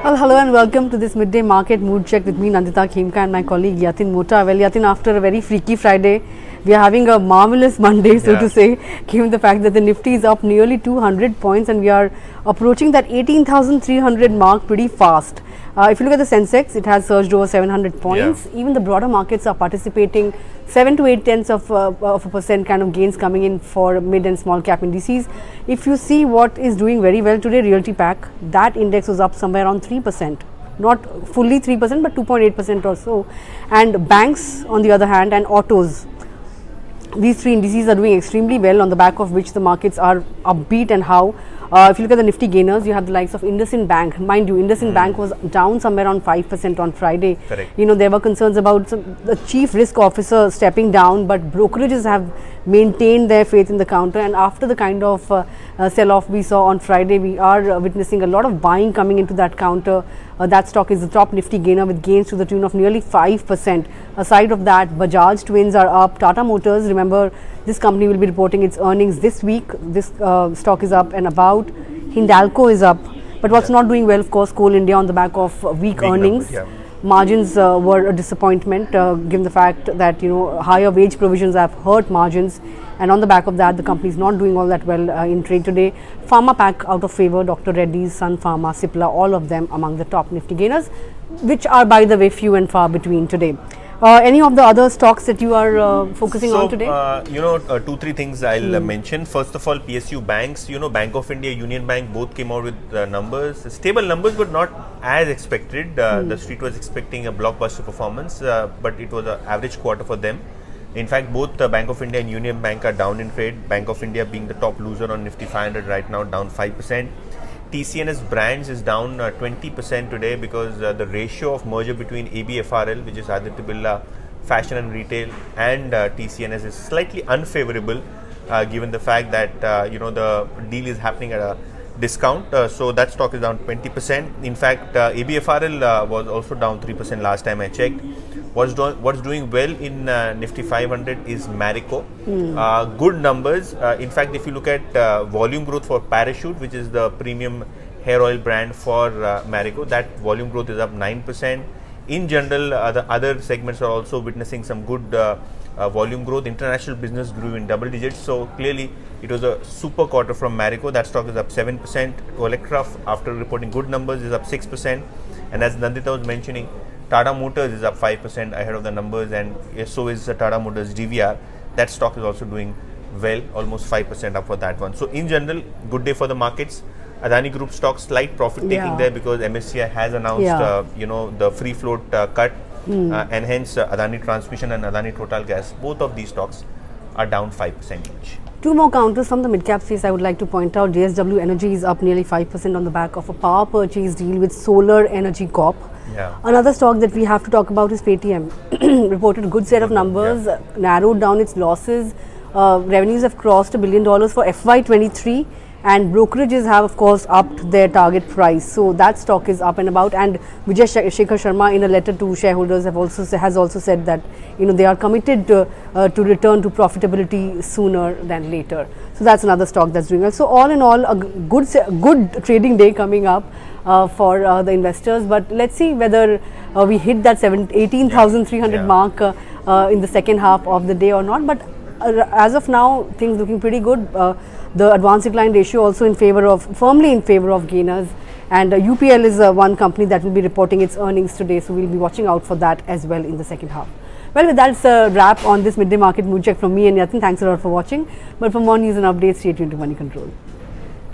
Well, hello and welcome to this midday market mood check with me, Nandita, Khemka, and my colleague Yatin, Mota. Well, Yatin, after a very freaky Friday, we are having a marvelous Monday, so to say, given the fact that the Nifty is up nearly 200 points and we are approaching that 18,300 mark pretty fast. If you look at the Sensex, it has surged over 700 points. Even the broader markets are participating. 7 to 8 tenths of a percent kind of gains coming in for mid and small cap indices. If you see what is doing very well today, Realty pack, that index was up somewhere around 3%. Not fully 3%, but 2.8% or so. And banks, on the other hand, and autos, these three indices are doing extremely well, on the back of which the markets are upbeat. And how? If you look at the Nifty gainers, you have the likes of IndusInd Bank. Mind you, IndusInd Bank was down somewhere around 5% on Friday. Correct. You know, there were concerns about the chief risk officer stepping down, but brokerages have maintained their faith in the counter. And after the kind of sell-off we saw on Friday, we are witnessing a lot of buying coming into that counter. That stock is the top Nifty gainer with gains to the tune of nearly 5%. Aside of that, Bajaj twins are up. Tata Motors, remember, this company will be reporting its earnings this week. This stock is up and about. Hindalco is up. But what's not doing well, of course, Coal India on the back of weak earnings. Margins were a disappointment, given the fact that, you know, higher wage provisions have hurt margins. And on the back of that, the company is not doing all that well in trade today. Pharma pack out of favor, Dr. Reddy's, Sun Pharma, Cipla, all of them among the top Nifty gainers, which are, by the way, few and far between today. Any of the other stocks that you are focusing on today? Two, three things I'll mention. First of all, PSU banks, Bank of India, Union Bank, both came out with numbers, stable numbers, but not as expected. The street was expecting a blockbuster performance, but it was an average quarter for them. In fact, both Bank of India and Union Bank are down in trade. Bank of India being the top loser on Nifty 500 right now, down 5%. TCNS brands is down 20% today because the ratio of merger between ABFRL, which is Aditya Birla Fashion and Retail, and TCNS is slightly unfavorable, given the fact that the deal is happening at a discount. So that stock is down 20%. In fact, ABFRL was also down 3% last time I checked. What's doing well in Nifty 500 is Marico. Good numbers. In fact, if you look at volume growth for Parachute, which is the premium hair oil brand for Marico, that volume growth is up 9%. In general, the other segments are also witnessing some good volume growth. International business grew in double digits. So clearly, it was a super quarter from Marico. That stock is up 7%. Electra, after reporting good numbers, is up 6%. And as Nandita was mentioning, Tata Motors is up 5% ahead of the numbers, and so is Tata Motors DVR. That stock is also doing well, almost 5% up for that one. So in general, good day for the markets. Adani Group stocks, slight profit taking there because MSCI has announced the free float cut, and hence Adani Transmission and Adani Total Gas, both of these stocks are down 5% each. Two more counters from the mid-cap space I would like to point out. JSW Energy is up nearly 5% on the back of a power purchase deal with Solar Energy Corp. Another stock that we have to talk about is Paytm. Reported a good set of numbers, narrowed down its losses. Revenues have crossed $1 billion for FY23, and brokerages have, of course, upped their target price. So that stock is up and about. And Vijay Shekhar Sharma, in a letter to shareholders, has also said that they are committed to return to profitability sooner than later. So that's another stock that's doing well. So all in all, a good trading day coming up for the investors. But let's see whether we hit that 18,300 mark in the second half of the day or not. But as of now, things looking pretty good. The advance decline ratio also firmly in favor of gainers. And UPL is one company that will be reporting its earnings today. So we'll be watching out for that as well in the second half. Well, with that, it's a wrap on this midday market mood check from me and Yatin. Thanks a lot for watching. But for more news and updates, stay tuned to Moneycontrol.